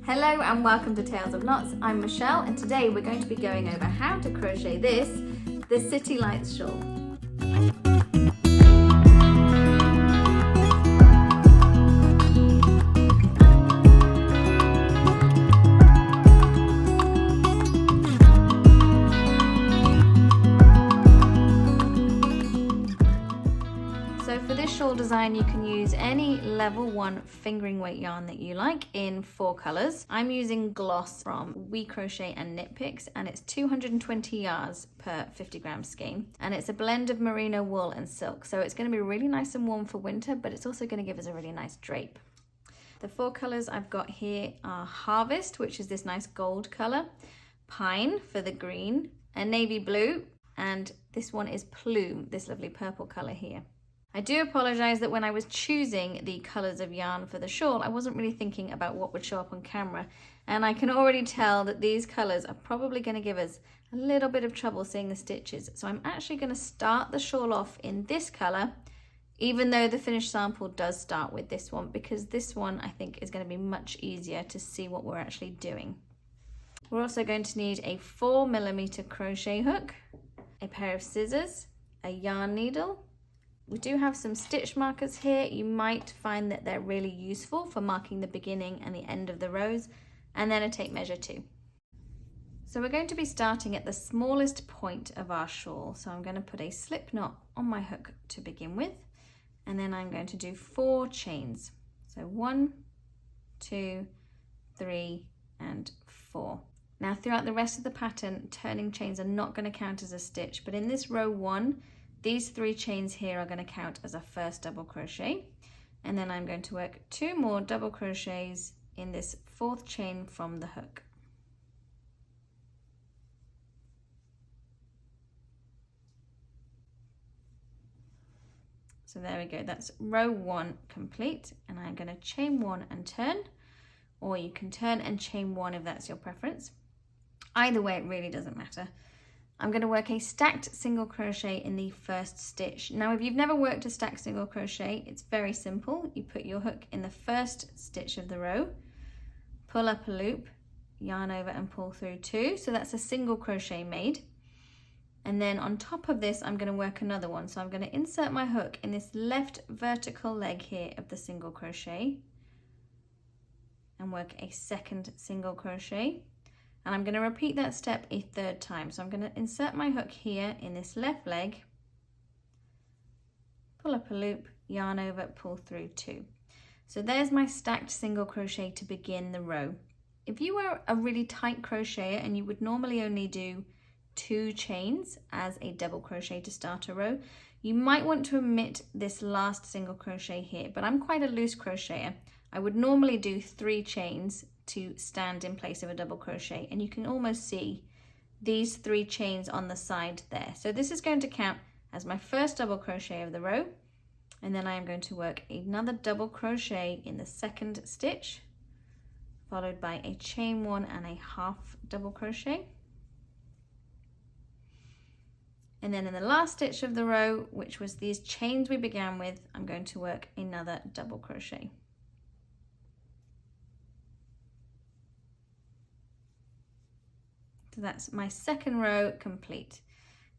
Hello and welcome to Tales of Knots. I'm Michelle and today we're going to be going over how to crochet the City Lights Shawl. So for this shawl design you can use any level 1 fingering weight yarn that you like in 4 colours. I'm using Gloss from We Crochet and Knit Picks and it's 220 yards per 50 gram skein, and it's a blend of merino wool and silk, so it's going to be really nice and warm for winter, but it's also going to give us a really nice drape. The 4 colours I've got here are Harvest, which is this nice gold colour, Pine for the green, a navy blue, and this one is Plume, this lovely purple colour here. I do apologise that when I was choosing the colours of yarn for the shawl, I wasn't really thinking about what would show up on camera. And I can already tell that these colours are probably going to give us a little bit of trouble seeing the stitches. So I'm actually going to start the shawl off in this colour, even though the finished sample does start with this one, because this one I think is going to be much easier to see what we're actually doing. We're also going to need a 4mm crochet hook, a pair of scissors, a yarn needle. We do have some stitch markers here. You might find that they're really useful for marking the beginning and the end of the rows, and then a tape measure too. So we're going to be starting at the smallest point of our shawl. So I'm going to put a slip knot on my hook to begin with, and then I'm going to do 4 chains. So 1, 2, 3, and 4. Now throughout the rest of the pattern, turning chains are not going to count as a stitch, but in this row 1, these 3 chains here are going to count as a first double crochet, and then I'm going to work 2 more double crochets in this 4th chain from the hook. So there we go, that's row 1 complete, and I'm going to chain 1 and turn, or you can turn and chain 1 if that's your preference. Either way, it really doesn't matter. I'm going to work a stacked single crochet in the first stitch. Now if you've never worked a stacked single crochet, it's very simple. You put your hook in the first stitch of the row, pull up a loop, yarn over and pull through 2, so that's a single crochet made. And then on top of this I'm going to work another one, so I'm going to insert my hook in this left vertical leg here of the single crochet and work a second single crochet. And I'm going to repeat that step a 3rd time. So I'm going to insert my hook here in this left leg, pull up a loop, yarn over, pull through 2. So there's my stacked single crochet to begin the row. If you were a really tight crocheter and you would normally only do 2 chains as a double crochet to start a row, you might want to omit this last single crochet here, but I'm quite a loose crocheter. I would normally do 3 chains to stand in place of a double crochet, and you can almost see these 3 chains on the side there. So this is going to count as my first double crochet of the row, and then I am going to work another double crochet in the 2nd stitch, followed by a chain 1 and a half double crochet. And then in the last stitch of the row, which was these chains we began with, I'm going to work another double crochet. So that's my 2nd row complete.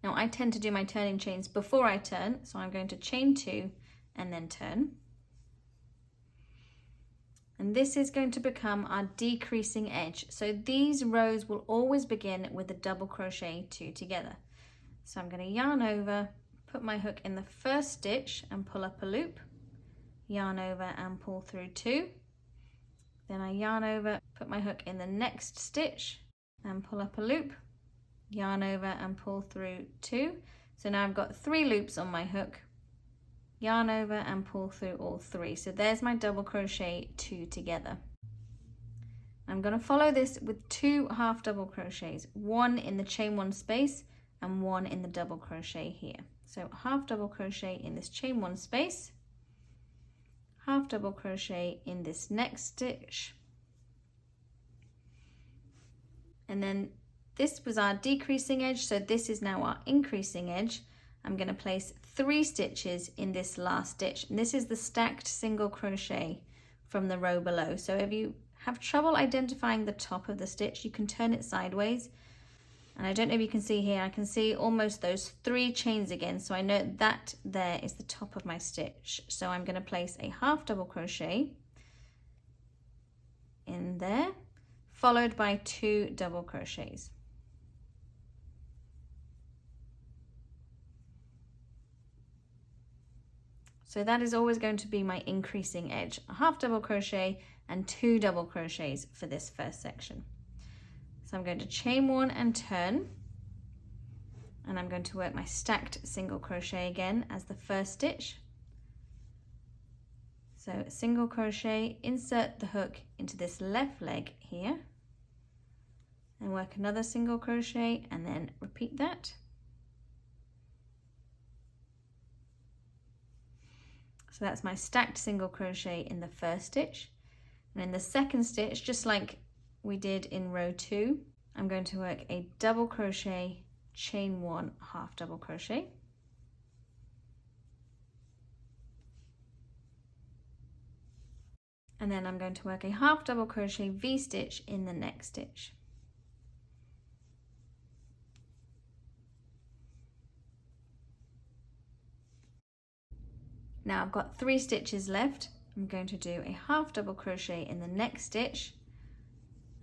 Now I tend to do my turning chains before I turn, so I'm going to chain 2 and then turn. And this is going to become our decreasing edge. So these rows will always begin with a double crochet 2 together. So I'm going to yarn over, put my hook in the 1st stitch and pull up a loop, yarn over and pull through 2. Then I yarn over, put my hook in the next stitch and pull up a loop, yarn over and pull through 2. So now I've got 3 loops on my hook, yarn over and pull through all 3. So there's my double crochet 2 together. I'm going to follow this with 2 half double crochets, 1 in the chain 1 space and 1 in the double crochet here. So half double crochet in this chain 1 space, half double crochet in this next stitch, and then this was our decreasing edge, so this is now our increasing edge. I'm going to place 3 stitches in this last stitch, and this is the stacked single crochet from the row below. So if you have trouble identifying the top of the stitch, you can turn it sideways. And I don't know if you can see here, I can see almost those 3 chains again. So I know that there is the top of my stitch. So I'm going to place a half double crochet in there, followed by 2 double crochets. So that is always going to be my increasing edge, a half double crochet and 2 double crochets for this first section. So I'm going to chain 1 and turn, and I'm going to work my stacked single crochet again as the first stitch. So single crochet, insert the hook into this left leg here, and work another single crochet, and then repeat that. So that's my stacked single crochet in the first stitch. And in the second stitch, just like we did in row 2, I'm going to work a double crochet, chain 1, half double crochet. And then I'm going to work a half double crochet V-stitch in the next stitch. Now I've got 3 stitches left. I'm going to do a half double crochet in the next stitch,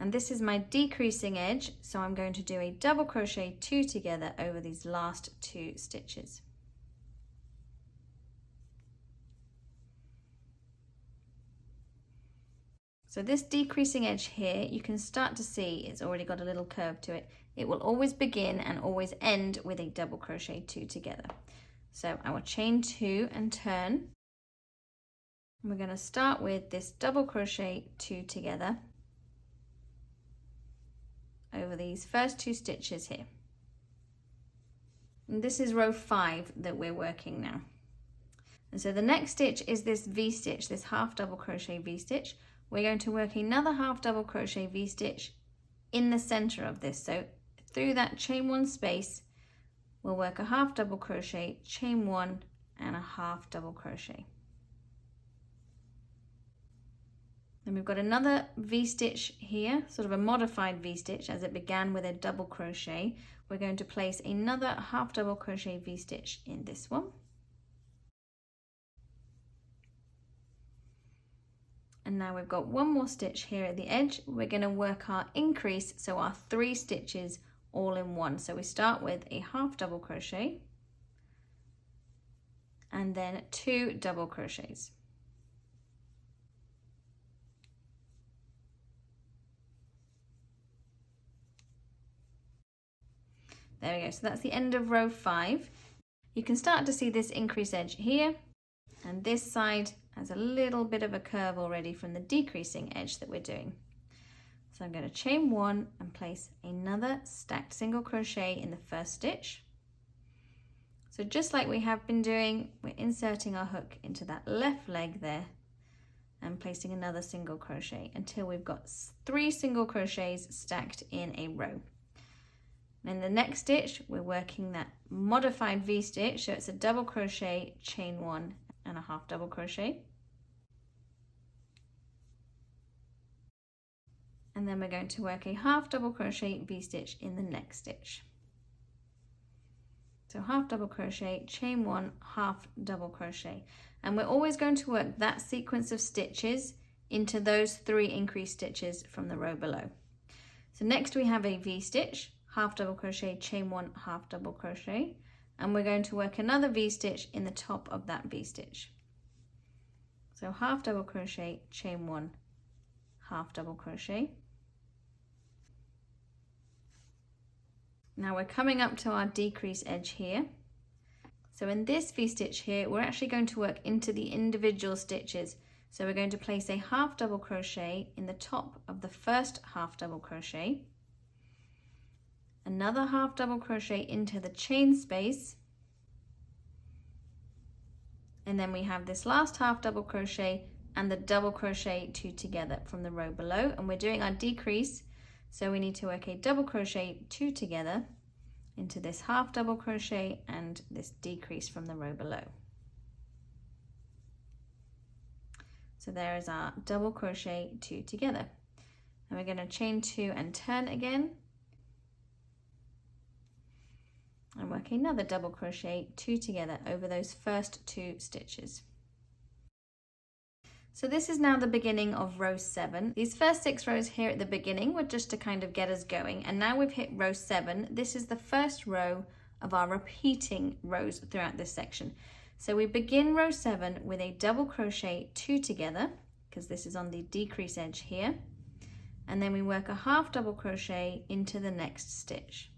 and this is my decreasing edge, so I'm going to do a double crochet 2 together over these last 2 stitches. So this decreasing edge here, you can start to see it's already got a little curve to it. It will always begin and always end with a double crochet 2 together. So I will chain 2 and turn. And we're going to start with this double crochet 2 together over these first 2 stitches here. And this is row 5 that we're working now. And so the next stitch is this V-stitch, this half double crochet V-stitch. We're going to work another half double crochet V-stitch in the center of this. So through that chain 1 space, we'll work a half double crochet, chain 1, and a half double crochet. Then we've got another V-stitch here, sort of a modified V-stitch, as it began with a double crochet. We're going to place another half double crochet V-stitch in this one. And now we've got one more stitch here at the edge. We're going to work our increase, so our 3 stitches all in one. So we start with a half double crochet and then 2 double crochets. There we go, so that's the end of row 5. You can start to see this increase edge here, and this side has a little bit of a curve already from the decreasing edge that we're doing. So I'm going to chain 1 and place another stacked single crochet in the first stitch. So just like we have been doing, we're inserting our hook into that left leg there and placing another single crochet until we've got 3 single crochets stacked in a row. And in the next stitch, we're working that modified V-stitch, so it's a double crochet, chain 1, and a half double crochet. And then we're going to work a half double crochet V-stitch in the next stitch. So half double crochet, chain 1, half double crochet. And we're always going to work that sequence of stitches into those 3 increased stitches from the row below. So next we have a V-stitch, half double crochet, chain 1, half double crochet, and we're going to work another V-stitch in the top of that V-stitch. So half double crochet, chain 1, half double crochet. Now we're coming up to our decrease edge here. So in this V-stitch here, we're actually going to work into the individual stitches. So we're going to place a half double crochet in the top of the first half double crochet, another half double crochet into the chain space, and then we have this last half double crochet and the double crochet 2 together from the row below, and we're doing our decrease, so we need to work a double crochet 2 together into this half double crochet and this decrease from the row below. So there is our double crochet 2 together. And we're going to chain 2 and turn again. And work another double crochet 2 together over those first 2 stitches. So this is now the beginning of row 7. These first 6 rows here at the beginning were just to kind of get us going, and now we've hit row 7. This is the first row of our repeating rows throughout this section. So we begin row 7 with a double crochet 2 together, because this is on the decrease edge here, and then we work a half double crochet into the next stitch.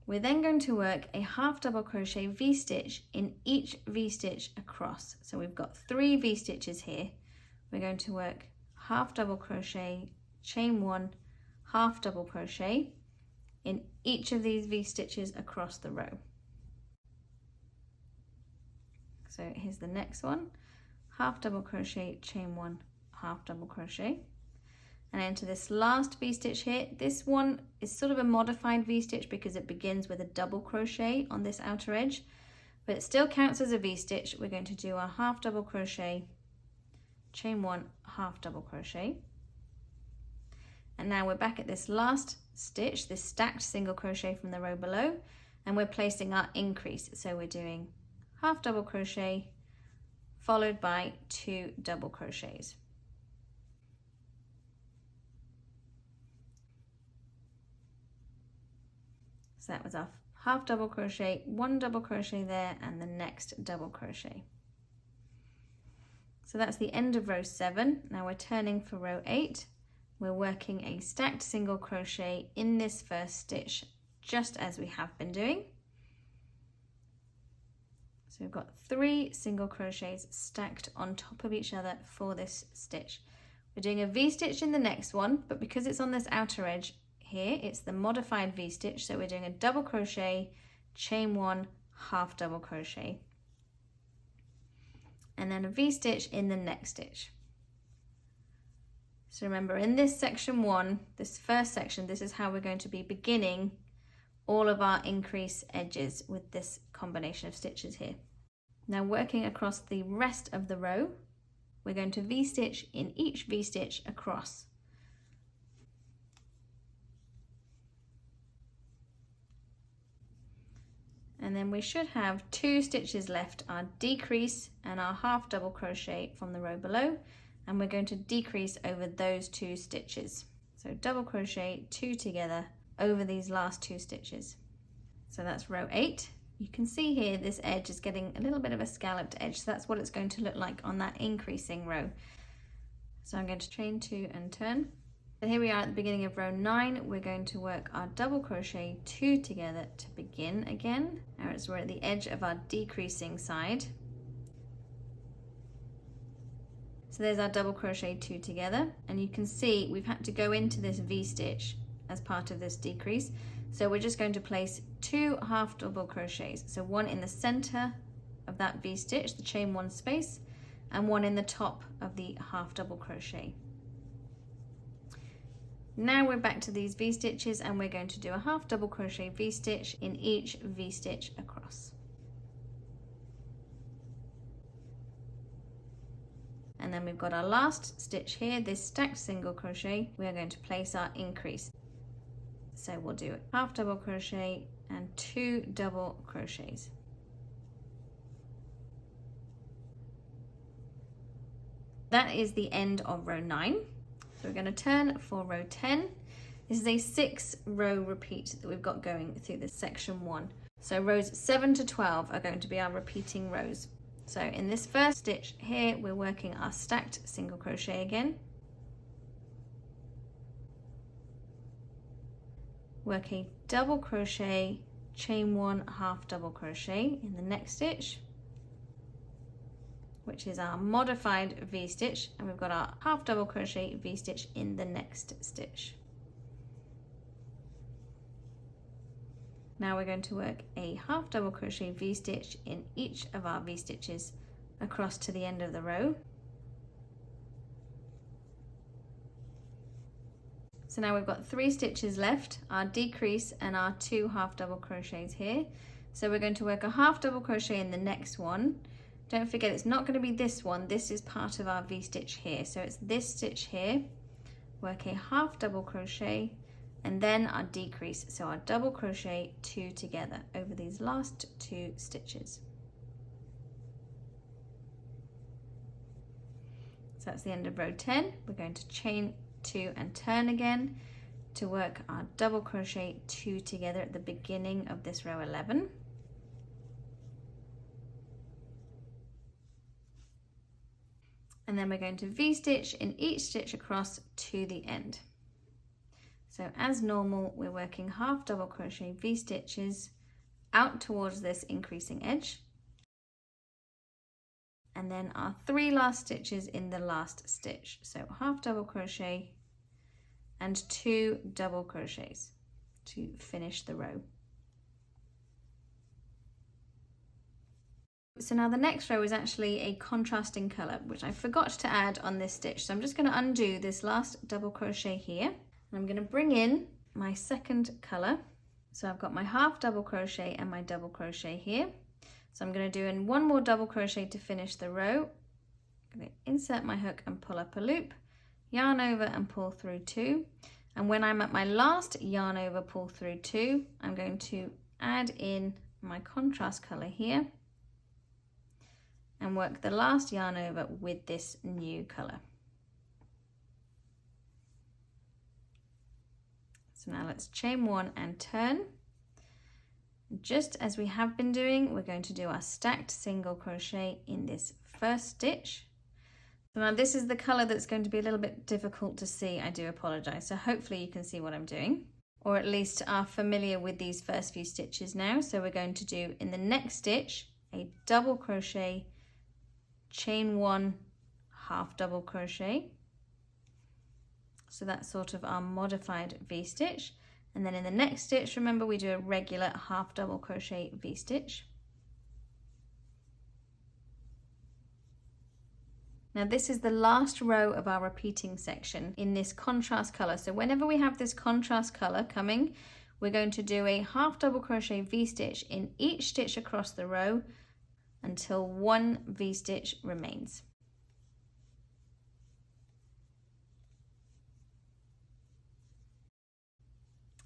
We're then going to work a half double crochet V-stitch in each V-stitch across. So we've got 3 V-stitches here. We're going to work half double crochet, chain 1, half double crochet in each of these V-stitches across the row. So here's the next one, half double crochet, chain 1, half double crochet. And into this last V-stitch here. This one is sort of a modified V-stitch because it begins with a double crochet on this outer edge, but it still counts as a V-stitch. We're going to do a half double crochet, chain 1, half double crochet. And now we're back at this last stitch, this stacked single crochet from the row below, and we're placing our increase. So we're doing half double crochet followed by 2 double crochets. So that was our half double crochet, 1 double crochet there, and the next double crochet. So that's the end of row 7. Now we're turning for row 8. We're working a stacked single crochet in this first stitch, just as we have been doing. So we've got 3 single crochets stacked on top of each other for this stitch. We're doing a V-stitch in the next one, but because it's on this outer edge, here it's the modified V-stitch, so we're doing a double crochet, chain 1, half double crochet, and then a V-stitch in the next stitch. So remember, in this section 1, this first section, this is how we're going to be beginning all of our increase edges with this combination of stitches here. Now working across the rest of the row, we're going to V-stitch in each V-stitch across. And then we should have 2 stitches left, our decrease and our half double crochet from the row below, and we're going to decrease over those 2 stitches. So double crochet 2 together over these last 2 stitches. So that's row 8. You can see here this edge is getting a little bit of a scalloped edge, so that's what it's going to look like on that increasing row. So I'm going to chain 2 and turn. So here we are at the beginning of row 9. We're going to work our double crochet 2 together to begin again. Now we're at the edge of our decreasing side. So there's our double crochet 2 together, and you can see we've had to go into this V-stitch as part of this decrease. So we're just going to place 2 half double crochets. So 1 in the center of that V-stitch, the chain 1 space, and 1 in the top of the half double crochet. Now we're back to these V-stitches, and we're going to do a half double crochet V-stitch in each V-stitch across. And then we've got our last stitch here, this stacked single crochet. We are going to place our increase. So we'll do half double crochet and 2 double crochets. That is the end of row 9. So we're going to turn for row 10. This is a 6 row repeat that we've got going through this section 1. So rows 7 to 12 are going to be our repeating rows. So in this first stitch here, we're working our stacked single crochet again. Work a double crochet, chain 1, half double crochet in the next stitch, which is our modified V-stitch, and we've got our half double crochet V-stitch in the next stitch. Now we're going to work a half double crochet V-stitch in each of our V-stitches across to the end of the row. So now we've got 3 stitches left, our decrease and our 2 half double crochets here. So we're going to work a half double crochet in the next one. Don't forget, it's not going to be this one. This is part of our V-stitch here. So it's this stitch here, work a half double crochet, and then our decrease, so our double crochet 2 together over these last 2 stitches. So that's the end of row 10. We're going to chain 2 and turn again to work our double crochet 2 together at the beginning of this row 11. And then we're going to V-stitch in each stitch across to the end. So as normal, we're working half double crochet V-stitches out towards this increasing edge. And then our 3 last stitches in the last stitch. So half double crochet and 2 double crochets to finish the row. So now the next row is actually a contrasting colour, which I forgot to add on this stitch. So I'm just going to undo this last double crochet here, and I'm going to bring in my second colour. So I've got my half double crochet and my double crochet here. So I'm going to do in 1 more double crochet to finish the row. I'm going to insert my hook and pull up a loop, yarn over and pull through 2. And when I'm at my last yarn over, pull through 2, I'm going to add in my contrast colour here and work the last yarn over with this new colour. So now let's chain 1 and turn. Just as we have been doing, we're going to do our stacked single crochet in this first stitch. So now this is the colour that's going to be a little bit difficult to see, I do apologise. So hopefully you can see what I'm doing, or at least are familiar with these first few stitches now. So we're going to do in the next stitch a double crochet, chain 1, half double crochet. So that's sort of our modified V-stitch. And then in the next stitch, remember, we do a regular half double crochet V-stitch. Now this is the last row of our repeating section in this contrast colour. So whenever we have this contrast colour coming, we're going to do a half double crochet V-stitch in each stitch across the row until 1 V-stitch remains.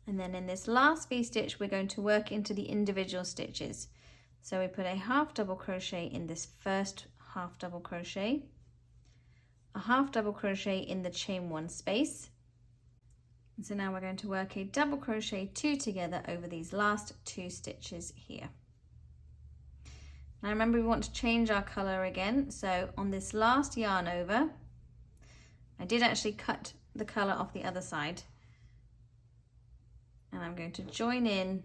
And then in this last V-stitch, we're going to work into the individual stitches. So we put a half double crochet in this first half double crochet, a half double crochet in the chain 1 space. And so now we're going to work a double crochet 2 together over these last 2 stitches here. Now remember, we want to change our colour again. So on this last yarn over, I did actually cut the colour off the other side, and I'm going to join in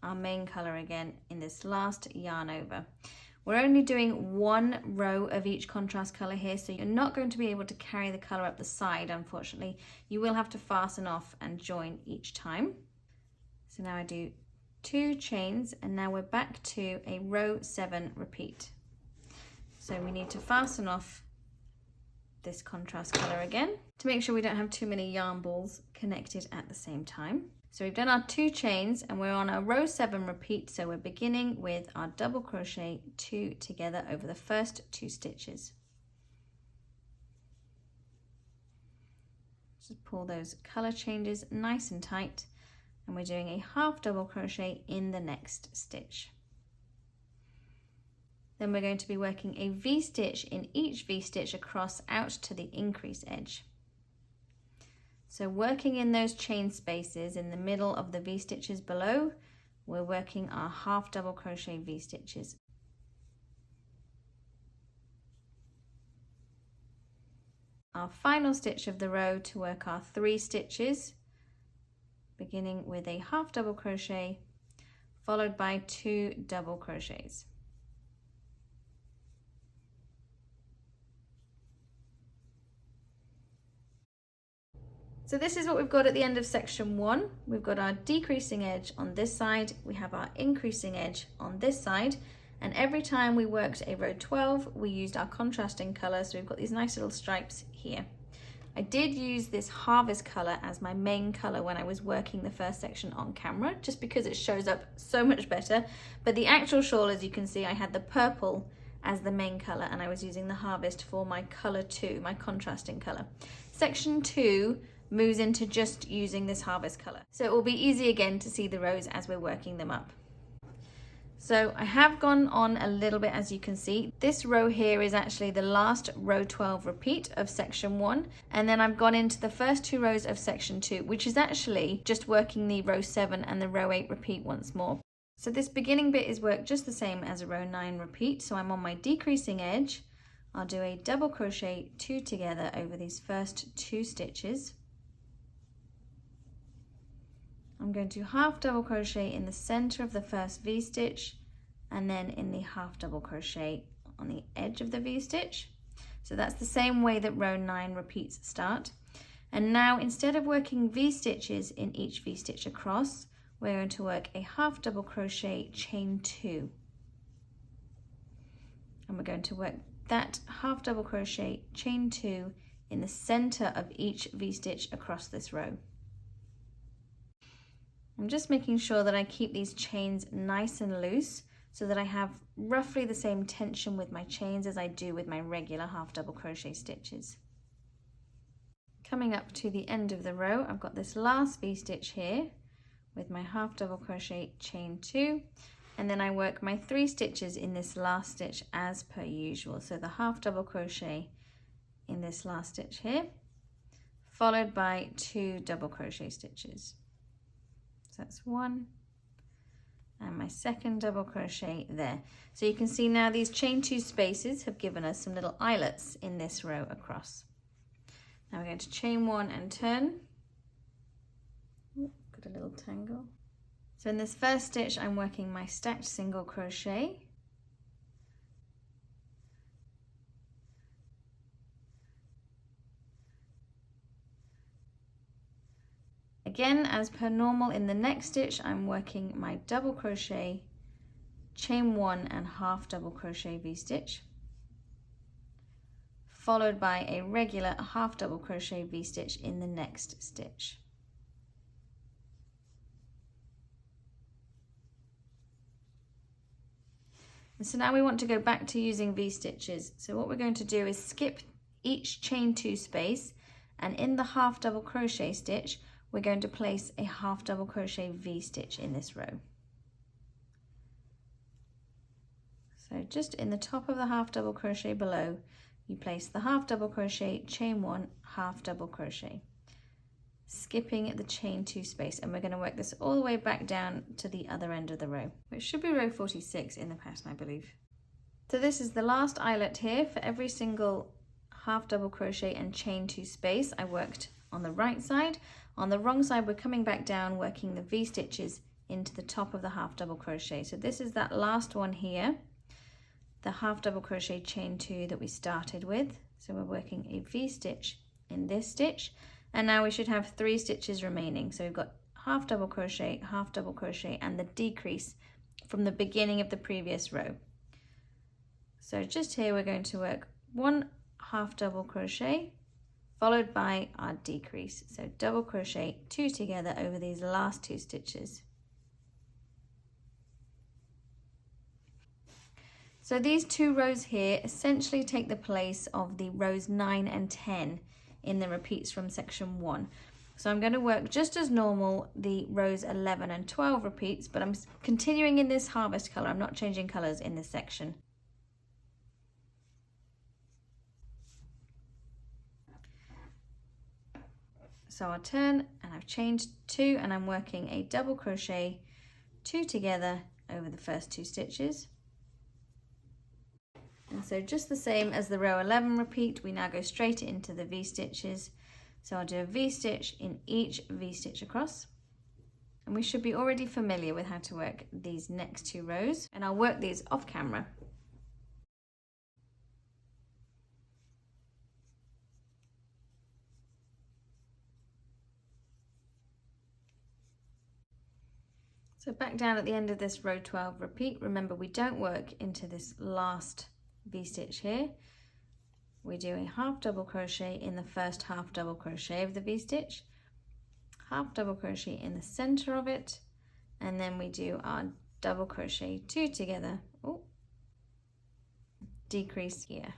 our main colour again in this last yarn over. We're only doing 1 row of each contrast colour here, so you're not going to be able to carry the colour up the side, unfortunately. You will have to fasten off and join each time. So now I do 2 chains, and now we're back to a row 7 repeat. So we need to fasten off this contrast colour again to make sure we don't have too many yarn balls connected at the same time. So we've done our 2 chains and we're on a row 7 repeat, so we're beginning with our double crochet 2 together over the first 2 stitches. Just pull those colour changes nice and tight, and we're doing a half double crochet in the next stitch. Then we're going to be working a V-stitch in each V-stitch across out to the increase edge. So working in those chain spaces in the middle of the V-stitches below, we're working our half double crochet V-stitches. Our final stitch of the row to work our 3 stitches, beginning with a half double crochet followed by 2 double crochets. So this is what we've got at the end of section 1. We've got our decreasing edge on this side, we have our increasing edge on this side, and every time we worked a row 12 we used our contrasting colour, so we've got these nice little stripes here. I did use this harvest colour as my main colour when I was working the first section on camera, just because it shows up so much better, but the actual shawl, as you can see, I had the purple as the main colour and I was using the harvest for my colour 2, my contrasting colour. Section 2 moves into just using this harvest color. So it will be easy again to see the rows as we're working them up. So I have gone on a little bit, as you can see. This row here is actually the last row 12 repeat of section 1, and then I've gone into the first 2 rows of section 2, which is actually just working the row 7 and the row 8 repeat once more. So this beginning bit is worked just the same as a row 9 repeat. So I'm on my decreasing edge. I'll do a double crochet 2 together over these first 2 stitches. I'm going to half double crochet in the center of the first V-stitch and then in the half double crochet on the edge of the V-stitch. So that's the same way that row 9 repeats start. And now instead of working V-stitches in each V-stitch across, we're going to work a half double crochet chain 2. And we're going to work that half double crochet chain 2 in the center of each V-stitch across this row. I'm just making sure that I keep these chains nice and loose so that I have roughly the same tension with my chains as I do with my regular half double crochet stitches. Coming up to the end of the row, I've got this last V-stitch here with my half double crochet chain 2, and then I work my 3 stitches in this last stitch as per usual. So the half double crochet in this last stitch here, followed by 2 double crochet stitches. So that's 1 and my second double crochet there. So you can see now these chain 2 spaces have given us some little eyelets in this row across. Now we're going to chain 1 and turn. Ooh, got a little tangle. So in this first stitch I'm working my stacked single crochet. Again, as per normal, in the next stitch I'm working my double crochet, chain 1 and half double crochet V-stitch, followed by a regular half double crochet V-stitch in the next stitch. And so now we want to go back to using V-stitches. So what we're going to do is skip each chain 2 space, and in the half double crochet stitch we're going to place a half double crochet V-stitch in this row. So just in the top of the half double crochet below, you place the half double crochet, chain 1, half double crochet, skipping the chain 2 space, and we're going to work this all the way back down to the other end of the row, which should be row 46 in the pattern, I believe. So this is the last eyelet here. For every single half double crochet and chain 2 space I worked on the right side. On the wrong side we're coming back down, working the V-stitches into the top of the half double crochet. So this is that last one here, the half double crochet chain 2 that we started with. So we're working a V-stitch in this stitch, and now we should have 3 stitches remaining. So we've got half double crochet, and the decrease from the beginning of the previous row. So just here we're going to work 1 half double crochet followed by our decrease. So double crochet 2 together over these last 2 stitches. So these 2 rows here essentially take the place of the rows 9 and 10 in the repeats from section 1. So I'm going to work just as normal the rows 11 and 12 repeats, but I'm continuing in this harvest color. I'm not changing colors in this section. So I'll turn, and I've chained 2, and I'm working a double crochet 2 together over the first 2 stitches. And so just the same as the row 11 repeat, we now go straight into the V-stitches. So I'll do a V-stitch in each V-stitch across. And we should be already familiar with how to work these next 2 rows, and I'll work these off camera. So back down at the end of this row 12 repeat, remember we don't work into this last V-stitch here. We do a half double crochet in the first half double crochet of the V-stitch, half double crochet in the center of it, and then we do our double crochet 2 together, decrease here.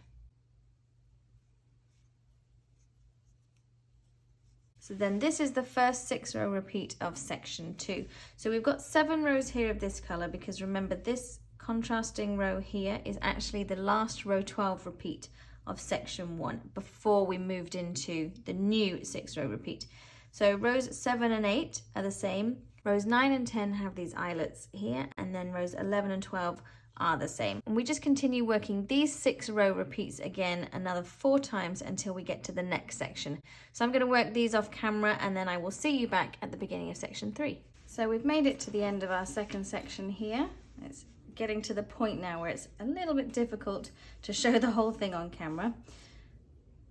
So then this is the first 6-row repeat of section 2. So we've got 7 rows here of this color, because remember this contrasting row here is actually the last row 12 repeat of section 1 before we moved into the new 6-row repeat. So rows 7 and 8 are the same. Rows 9 and 10 have these eyelets here, and then rows 11 and 12 are the same. And we just continue working these 6-row repeats again another 4 times until we get to the next section. So I'm going to work these off camera, and then I will see you back at the beginning of section 3. So we've made it to the end of our second section here. It's getting to the point now where it's a little bit difficult to show the whole thing on camera.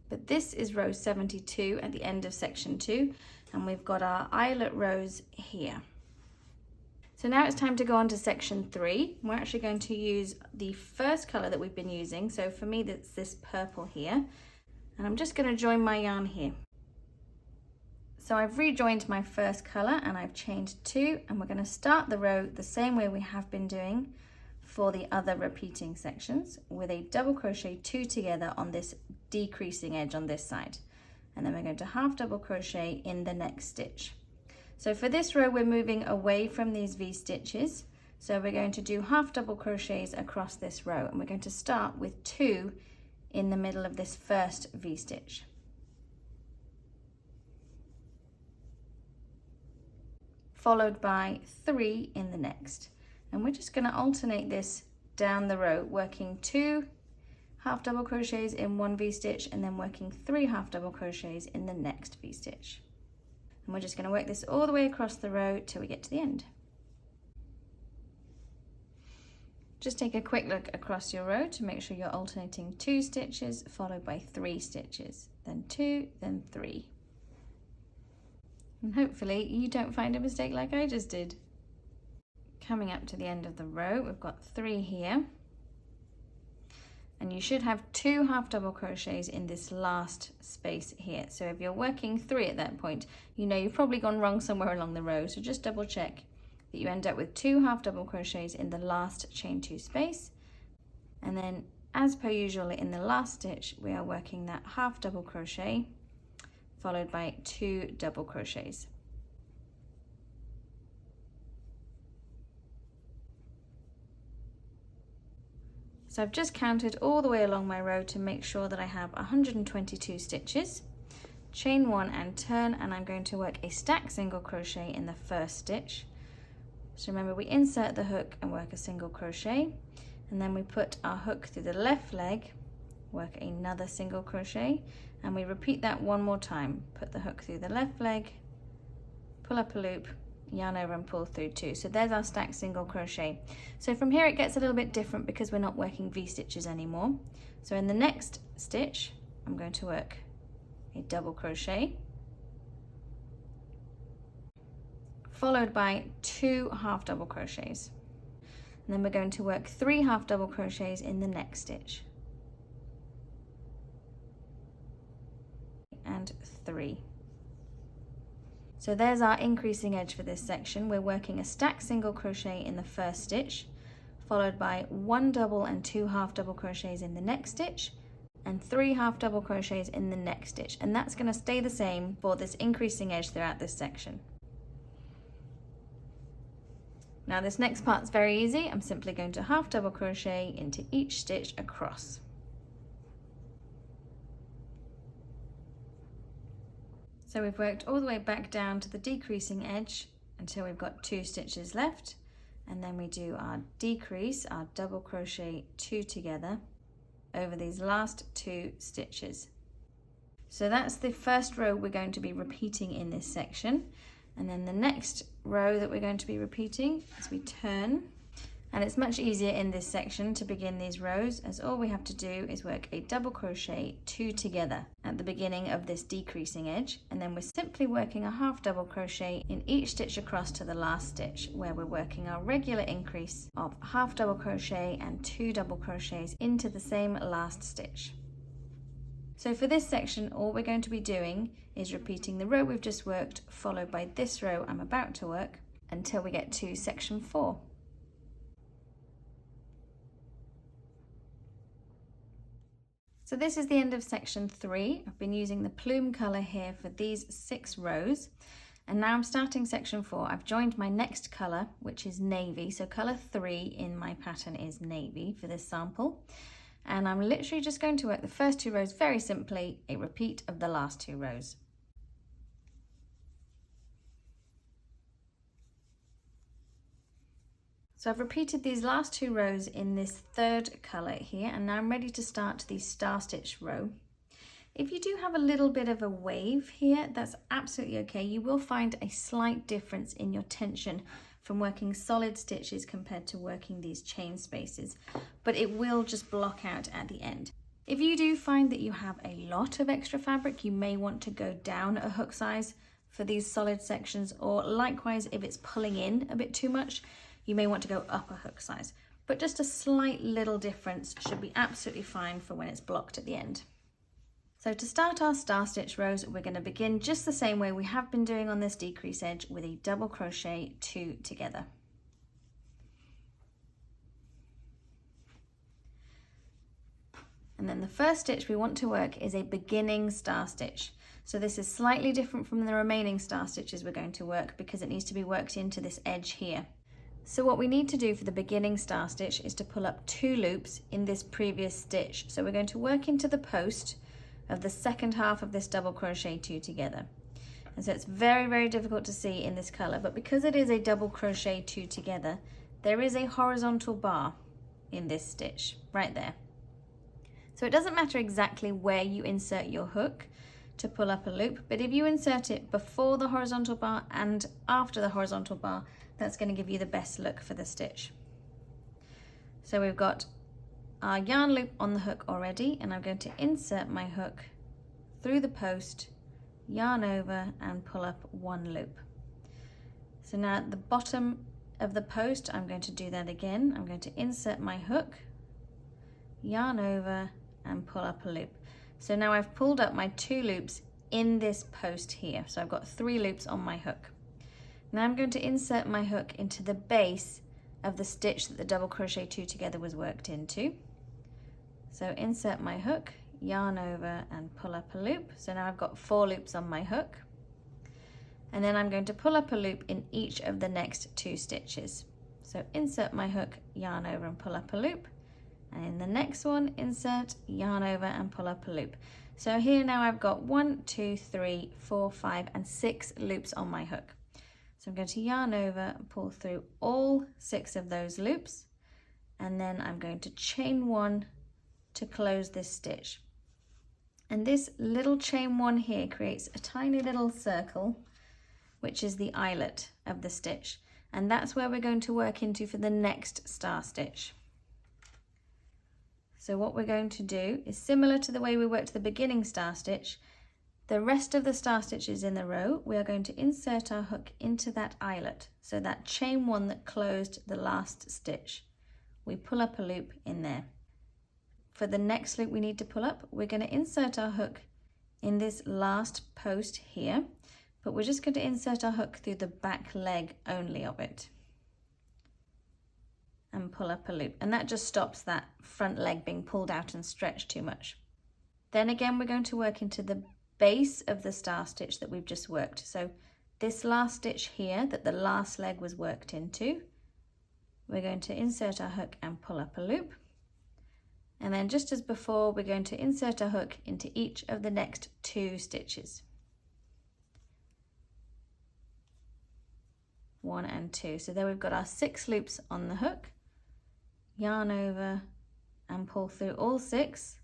But this is row 72 at the end of section 2, and we've got our eyelet rows here. So now it's time to go on to section 3. We're actually going to use the first color that we've been using. So for me, that's this purple here. And I'm just going to join my yarn here. So I've rejoined my first color and I've chained 2, and we're going to start the row the same way we have been doing for the other repeating sections, with a double crochet 2 together on this decreasing edge on this side. And then we're going to half double crochet in the next stitch. So for this row, we're moving away from these V stitches. So we're going to do half double crochets across this row, and we're going to start with 2 in the middle of this first V stitch. Followed by 3 in the next. And we're just going to alternate this down the row, working 2 half double crochets in one V stitch, and then working 3 half double crochets in the next V stitch. And we're just going to work this all the way across the row till we get to the end. Just take a quick look across your row to make sure you're alternating 2 stitches followed by 3 stitches, then 2, then 3. And hopefully you don't find a mistake like I just did. Coming up to the end of the row, we've got 3 here. And you should have 2 half double crochets in this last space here. So if you're working 3 at that point, you know you've probably gone wrong somewhere along the row. So just double check that you end up with 2 half double crochets in the last chain 2 space. And then as per usual in the last stitch, we are working that half double crochet followed by 2 double crochets. So I've just counted all the way along my row to make sure that I have 122 stitches. Chain 1 and turn, and I'm going to work a stack single crochet in the first stitch. So remember, we insert the hook and work a single crochet, and then we put our hook through the left leg, work another single crochet, and we repeat that one more time. Put the hook through the left leg, pull up a loop, yarn over and pull through 2. So there's our stacked single crochet. So from here it gets a little bit different because we're not working V stitches anymore. So in the next stitch, I'm going to work a double crochet, followed by 2 half double crochets. And then we're going to work 3 half double crochets in the next stitch. And 3. So there's our increasing edge for this section. We're working a stacked single crochet in the first stitch, followed by 1 double and 2 half double crochets in the next stitch, and 3 half double crochets in the next stitch. And that's going to stay the same for this increasing edge throughout this section. Now this next part's very easy. I'm simply going to half double crochet into each stitch across. So we've worked all the way back down to the decreasing edge until we've got 2 stitches left, and then we do our decrease, our double crochet 2 together over these last 2 stitches. So that's the first row we're going to be repeating in this section, and then the next row that we're going to be repeating is we turn. And it's much easier in this section to begin these rows, as all we have to do is work a double crochet 2 together at the beginning of this decreasing edge, and then we're simply working a half double crochet in each stitch across to the last stitch, where we're working our regular increase of half double crochet and 2 double crochets into the same last stitch. So for this section, all we're going to be doing is repeating the row we've just worked, followed by this row I'm about to work, until we get to section 4. So this is the end of section 3. I've been using the plume colour here for these 6 rows. And now I'm starting section 4. I've joined my next colour, which is navy. So colour 3 in my pattern is navy for this sample. And I'm literally just going to work the first 2 rows very simply, a repeat of the last 2 rows. So I've repeated these last 2 rows in this 3rd colour here, and now I'm ready to start the star stitch row. If you do have a little bit of a wave here, that's absolutely okay. You will find a slight difference in your tension from working solid stitches compared to working these chain spaces, but it will just block out at the end. If you do find that you have a lot of extra fabric, you may want to go down a hook size for these solid sections, or likewise, if it's pulling in a bit too much, you may want to go up a hook size. But just a slight little difference should be absolutely fine for when it's blocked at the end. So to start our star stitch rows, we're going to begin just the same way we have been doing on this decrease edge with a double crochet 2 together. And then the first stitch we want to work is a beginning star stitch. So this is slightly different from the remaining star stitches we're going to work because it needs to be worked into this edge here. So what we need to do for the beginning star stitch is to pull up 2 loops in this previous stitch. So we're going to work into the post of the second half of this double crochet 2 together. And so it's very, very difficult to see in this color, but because it is a double crochet 2 together, there is a horizontal bar in this stitch right there. So it doesn't matter exactly where you insert your hook to pull up a loop, but if you insert it before the horizontal bar and after the horizontal bar, that's going to give you the best look for the stitch. So we've got our yarn loop on the hook already, and I'm going to insert my hook through the post, yarn over and pull up 1 loop. So now at the bottom of the post, I'm going to do that again. I'm going to insert my hook, yarn over and pull up a loop. So now I've pulled up my 2 loops in this post here. So I've got 3 loops on my hook. Now I'm going to insert my hook into the base of the stitch that the double crochet 2 together was worked into. So insert my hook, yarn over and pull up a loop. So now I've got 4 loops on my hook. And then I'm going to pull up a loop in each of the next 2 stitches. So insert my hook, yarn over and pull up a loop. And in the next one, insert, yarn over and pull up a loop. So here now I've got 1, 2, 3, 4, 5 and 6 loops on my hook. So I'm going to yarn over and pull through all 6 of those loops, and then I'm going to chain 1 to close this stitch. And this little chain 1 here creates a tiny little circle, which is the eyelet of the stitch, and that's where we're going to work into for the next star stitch. So what we're going to do is similar to the way we worked the beginning star stitch. The rest of the star stitches in the row, we are going to insert our hook into that eyelet, so that chain 1 that closed the last stitch. We pull up a loop in there. For the next loop we need to pull up, we're going to insert our hook in this last post here, but we're just going to insert our hook through the back leg only of it and pull up a loop, and that just stops that front leg being pulled out and stretched too much. Then again we're going to work into the base of the star stitch that we've just worked. So this last stitch here that the last leg was worked into, we're going to insert our hook and pull up a loop. And then just as before, we're going to insert our hook into each of the next 2 stitches. 1 and 2. So there we've got our 6 loops on the hook, yarn over and pull through all 6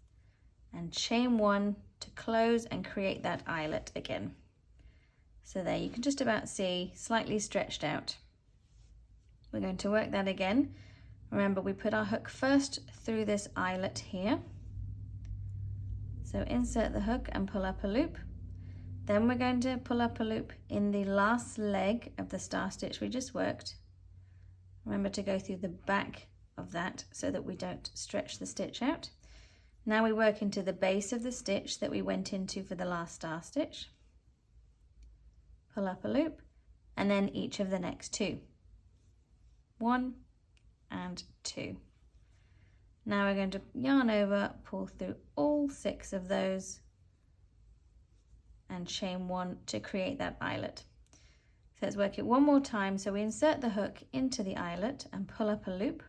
and chain 1 to close and create that eyelet again. So there you can just about see slightly stretched out. We're going to work that again. Remember, we put our hook first through this eyelet here. So insert the hook and pull up a loop. Then we're going to pull up a loop in the last leg of the star stitch we just worked. Remember to go through the back of that so that we don't stretch the stitch out. Now we work into the base of the stitch that we went into for the last star stitch. Pull up a loop, and then each of the next 2. 1 and 2. Now we're going to yarn over, pull through all 6 of those and chain 1 to create that eyelet. So let's work it one more time. So we insert the hook into the eyelet and pull up a loop.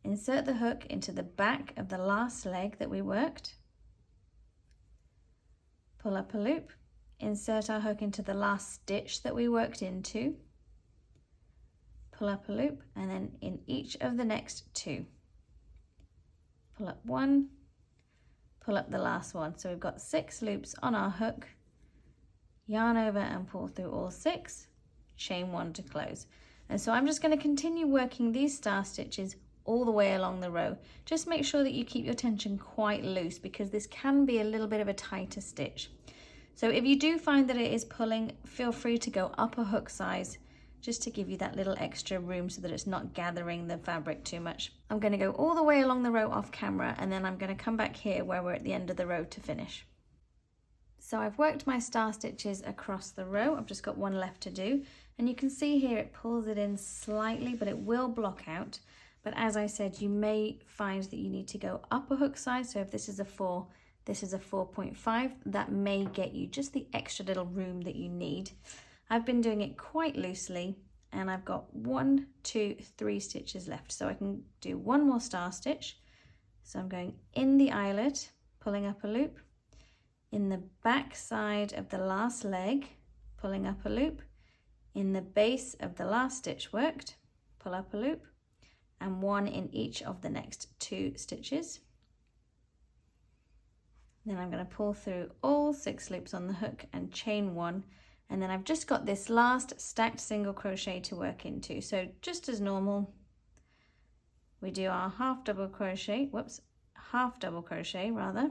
Insert the hook into the back of the last leg that we worked. Pull up a loop. Insert our hook into the last stitch that we worked into. Pull up a loop, and then in each of the next 2. Pull up 1, pull up the last one. So we've got 6 loops on our hook. Yarn over and pull through all 6, chain 1 to close. And so I'm just going to continue working these star stitches all the way along the row. Just make sure that you keep your tension quite loose, because this can be a little bit of a tighter stitch. So if you do find that it is pulling, feel free to go up a hook size, just to give you that little extra room so that it's not gathering the fabric too much. I'm going to go all the way along the row off camera, and then I'm going to come back here where we're at the end of the row to finish. So I've worked my star stitches across the row. I've just got one left to do, and you can see here it pulls it in slightly, but it will block out. But as I said, you may find that you need to go up a hook size. So if this is a 4, this is a 4.5, that may get you just the extra little room that you need. I've been doing it quite loosely, and I've got 1, 2, 3 stitches left. So I can do one more star stitch. So I'm going in the eyelet, pulling up a loop, in the back side of the last leg, pulling up a loop, in the base of the last stitch worked, pull up a loop, and 1 in each of the next 2 stitches. Then I'm going to pull through all 6 loops on the hook and chain 1, and then I've just got this last stacked single crochet to work into. So just as normal, we do our half double crochet rather,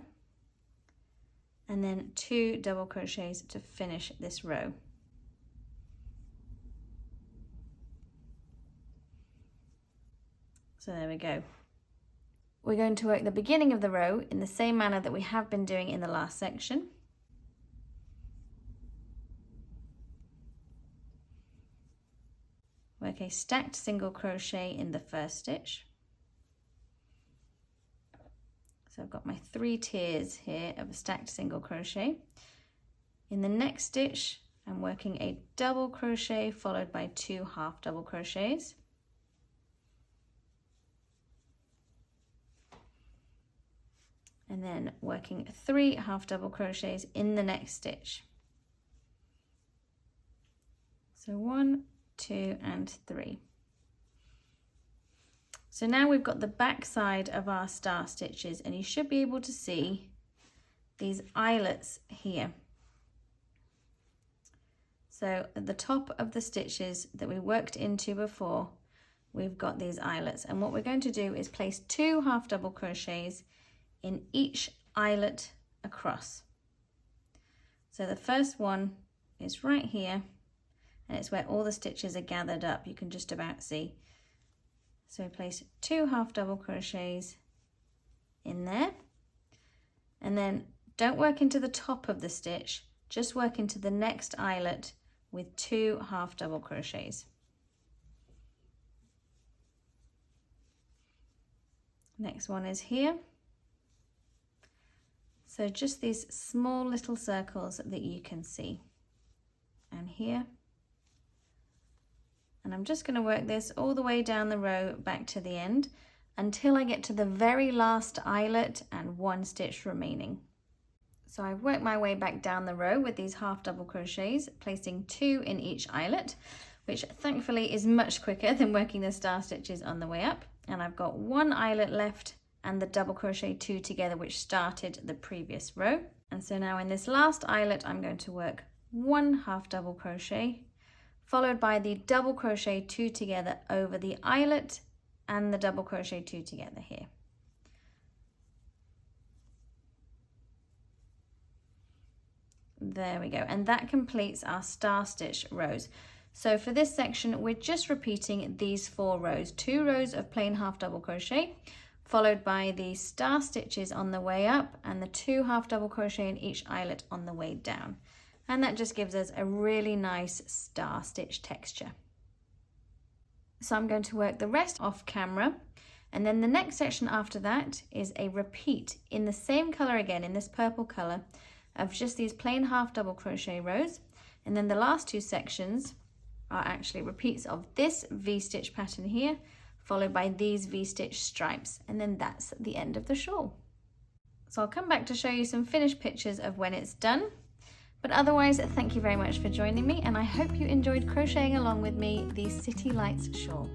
and then 2 double crochets to finish this row. So there we go. We're going to work the beginning of the row in the same manner that we have been doing in the last section. Work a stacked single crochet in the first stitch. So I've got my 3 tiers here of a stacked single crochet. In the next stitch, I'm working a double crochet followed by 2 half double crochets. And then working 3 half double crochets in the next stitch. So 1, 2, and 3. So now we've got the back side of our star stitches, and you should be able to see these eyelets here. So at the top of the stitches that we worked into before, we've got these eyelets, and what we're going to do is place 2 half double crochets in each eyelet across. So the first one is right here, and it's where all the stitches are gathered up. You can just about see. So place 2 half double crochets in there, and then don't work into the top of the stitch, just work into the next eyelet with 2 half double crochets. Next one is here. So just these small little circles that you can see, and here. And I'm just going to work this all the way down the row back to the end until I get to the very last eyelet and 1 stitch remaining. So I've worked my way back down the row with these half double crochets, placing 2 in each eyelet, which thankfully is much quicker than working the star stitches on the way up. And I've got 1 eyelet left and the double crochet 2 together, which started the previous row. And so now in this last eyelet, I'm going to work 1 half double crochet, followed by the double crochet 2 together over the eyelet and the double crochet 2 together here. There we go, and that completes our star stitch rows. So for this section, we're just repeating these 4 rows, 2 rows of plain half double crochet, followed by the star stitches on the way up and the 2 half double crochet in each eyelet on the way down. And that just gives us a really nice star stitch texture. So I'm going to work the rest off camera, And then the next section after that is a repeat in the same color again, in this purple color, of just these plain half double crochet rows. And then the last two sections are actually repeats of this V-stitch pattern here, followed by these V-stitch stripes. And then that's the end of the shawl. So I'll come back to show you some finished pictures of when it's done. But otherwise, thank you very much for joining me, and I hope you enjoyed crocheting along with me the City Lights shawl.